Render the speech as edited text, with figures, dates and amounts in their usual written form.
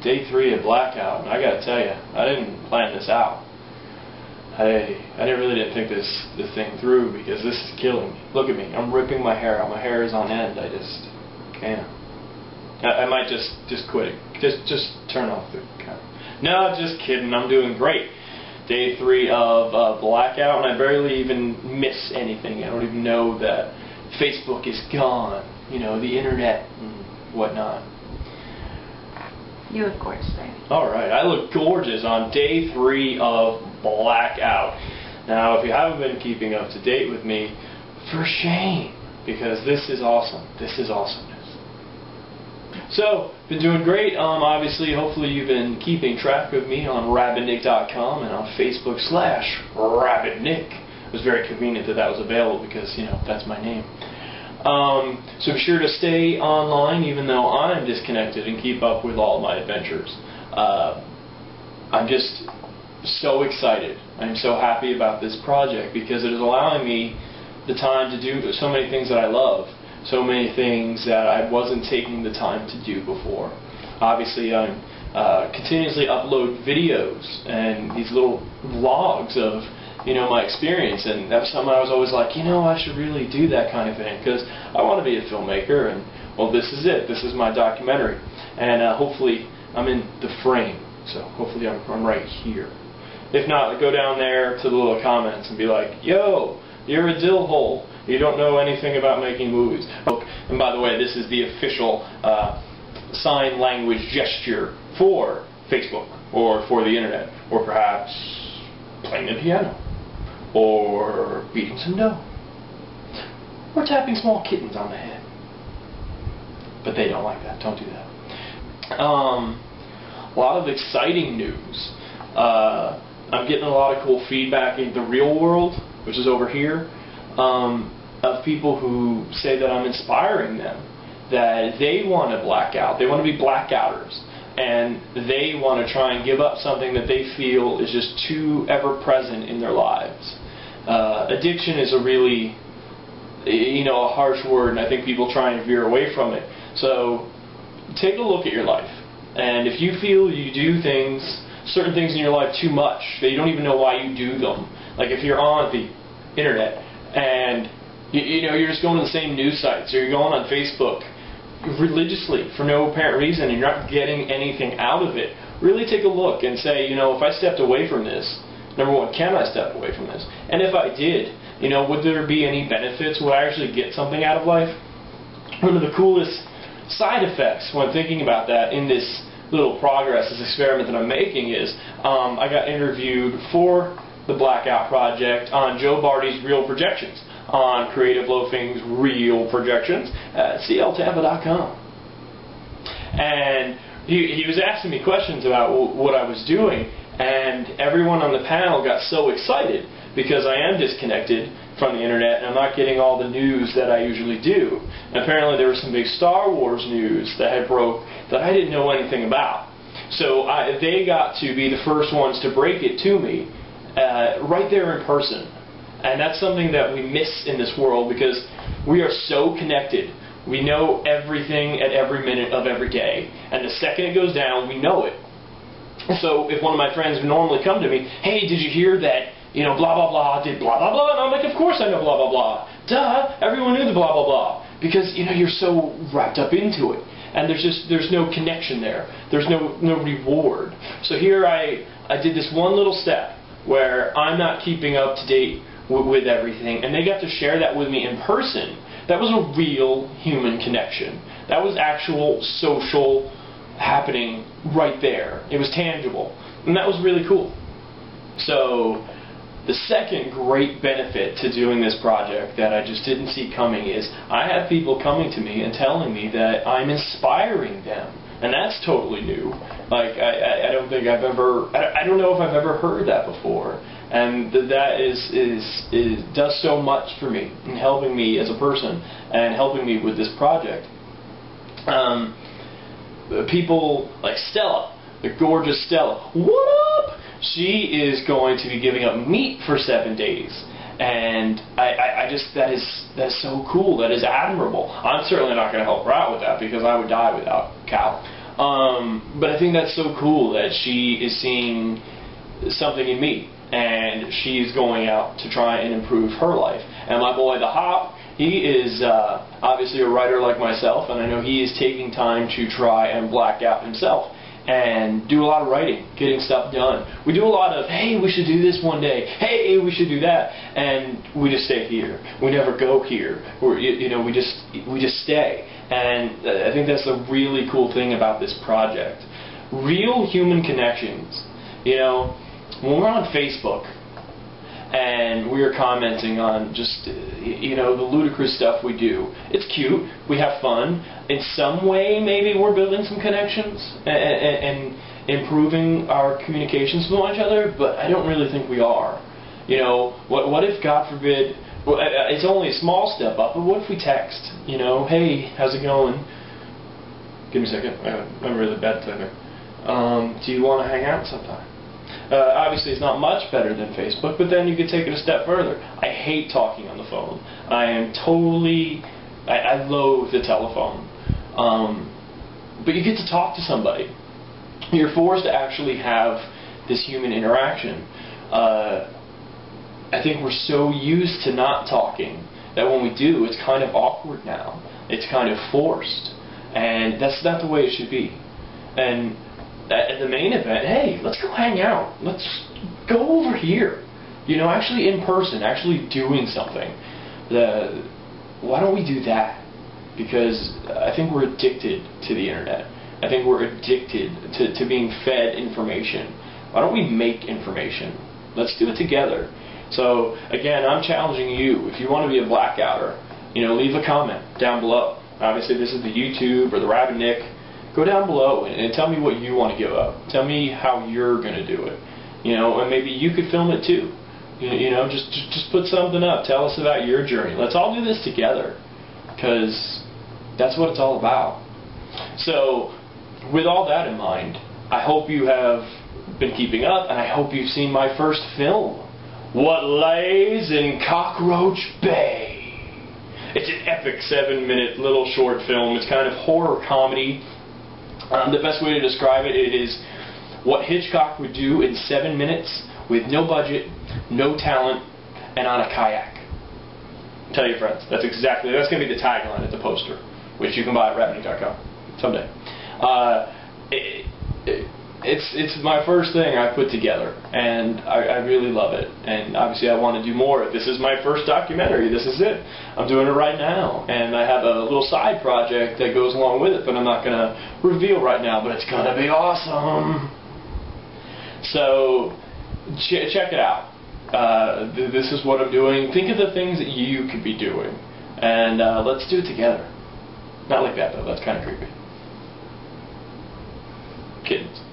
Day 3 of Blackout, and I gotta tell you, I didn't plan this out. I really didn't think this thing through, because this is killing me. Look at me, I'm ripping my hair out. My hair is on end. I just can't. I might just quit it. Just turn off the camera. No, just kidding. I'm doing great. Day 3 of Blackout, and I barely even miss anything. I don't even know that Facebook is gone. You know, the internet and whatnot. You look gorgeous, baby. Alright, I look gorgeous on Day 3 of Blackout. Now, if you haven't been keeping up to date with me, for shame, because this is awesome. This is awesomeness. So, been doing great. Obviously, hopefully you've been keeping track of me on rabbitnick.com and on Facebook /rabbitnick. It was very convenient that was available because, you know, that's my name. So be sure to stay online even though I'm disconnected and keep up with all my adventures. I'm just so excited. I'm so happy about this project because it is allowing me the time to do so many things that I love, so many things that I wasn't taking the time to do before. Obviously, I'm continuously upload videos and these little vlogs of, you know, my experience, and that was something I was always like, you know, I should really do that kind of thing because I want to be a filmmaker, and well, this is it. This is my documentary, and hopefully I'm in the frame, so hopefully I'm right here. If not, go down there to the little comments and be like, yo, you're a dill hole. You don't know anything about making movies. And by the way, this is the official sign language gesture for Facebook or for the internet, or perhaps playing the piano, or beating some dough, or tapping small kittens on the head. But they don't like that. Don't do that. A lot of exciting news. I'm getting a lot of cool feedback in the real world, which is over here, of people who say that I'm inspiring them, that they want to black out. They want to be blackouters. And they want to try and give up something that they feel is just too ever-present in their lives. Addiction is a really, you know, a harsh word, and I think people try and veer away from it. So take a look at your life. And if you feel you do certain things in your life too much, that you don't even know why you do them, like if you're on the internet and you know, you're just going to the same news sites, or you're going on Facebook religiously for no apparent reason and you're not getting anything out of it, really take a look and say, you know, if I stepped away from this, number one, can I step away from this? And if I did, you know, would there be any benefits? Would I actually get something out of life? One of the coolest side effects when thinking about that in this little progress, this experiment that I'm making is I got interviewed for the Blackout project on Joe Barty's Real Projections, on Creative Loafing's Real Projections at cltampa.com. And he was asking me questions about what I was doing, and everyone on the panel got so excited because I am disconnected from the internet and I'm not getting all the news that I usually do. And apparently there was some big Star Wars news that had broke that I didn't know anything about. So they got to be the first ones to break it to me right there in person. And that's something that we miss in this world because we are so connected. We know everything at every minute of every day. And the second it goes down, we know it. So if one of my friends would normally come to me, hey, did you hear that, you know, blah, blah, blah, did blah, blah, blah? And I'm like, of course I know blah, blah, blah. Duh, everyone knew the blah, blah, blah. Because, you know, you're so wrapped up into it. And there's no connection there. There's no reward. So here I did this one little step where I'm not keeping up to date with everything, and they got to share that with me in person. That was a real human connection. That was actual social happening right there. It was tangible, and that was really cool. So the second great benefit to doing this project that I just didn't see coming is I have people coming to me and telling me that I'm inspiring them, and that's totally new. Like I don't think I've ever, I don't know if I've ever heard that before. And that does so much for me in helping me as a person and helping me with this project. People like Stella, the gorgeous Stella, what up? She is going to be giving up meat for 7 days. And I just, that's so cool. That is admirable. I'm certainly not going to help her out with that because I would die without cow. But I think that's so cool that she is seeing something in me, and she's going out to try and improve her life. And my boy, the Hop, he is obviously a writer like myself, and I know he is taking time to try and black out himself and do a lot of writing, getting stuff done. We do a lot of, hey, we should do this one day, hey, we should do that, and we just stay here. We never go here. We just stay. And I think that's the really cool thing about this project. Real human connections. When we're on Facebook and we're commenting on just, the ludicrous stuff we do, it's cute, we have fun. In some way, maybe we're building some connections and improving our communications with each other, but I don't really think we are. What if, God forbid, it's only a small step up, but what if we text, hey, how's it going? Give me a second, I'm really bad typing. Do you want to hang out sometime? Obviously it's not much better than Facebook, but then you could take it a step further. I hate talking on the phone. I loathe the telephone. But you get to talk to somebody. You're forced to actually have this human interaction. I think we're so used to not talking that when we do, it's kind of awkward now. It's kind of forced. And that's not the way it should be. And at the main event, hey, let's go hang out. Let's go over here. Actually in person, actually doing something. Why don't we do that? Because I think we're addicted to the internet. I think we're addicted to being fed information. Why don't we make information? Let's do it together. So, again, I'm challenging you. If you want to be a blackouter, leave a comment down below. Obviously, this is the YouTube or the Rabbit Nick. Go down below and tell me what you want to give up. Tell me how you're going to do it. And maybe you could film it too. Just put something up. Tell us about your journey. Let's all do this together, because that's what it's all about. So, with all that in mind, I hope you have been keeping up, and I hope you've seen my first film, What Lays in Cockroach Bay. It's an epic 7-minute little short film. It's kind of horror comedy. The best way to describe it is what Hitchcock would do in 7 minutes with no budget, no talent, and on a kayak. Tell your friends. That's going to be the tagline at the poster, which you can buy at rabbitnick.com someday. It's my first thing I put together, and I really love it. And obviously I want to do more. This is my first documentary. This is it. I'm doing it right now. And I have a little side project that goes along with it, but I'm not going to reveal right now, but it's going to be awesome. So check it out. This is what I'm doing. Think of the things that you could be doing, and let's do it together. Not like that, though. That's kind of creepy. Kittens.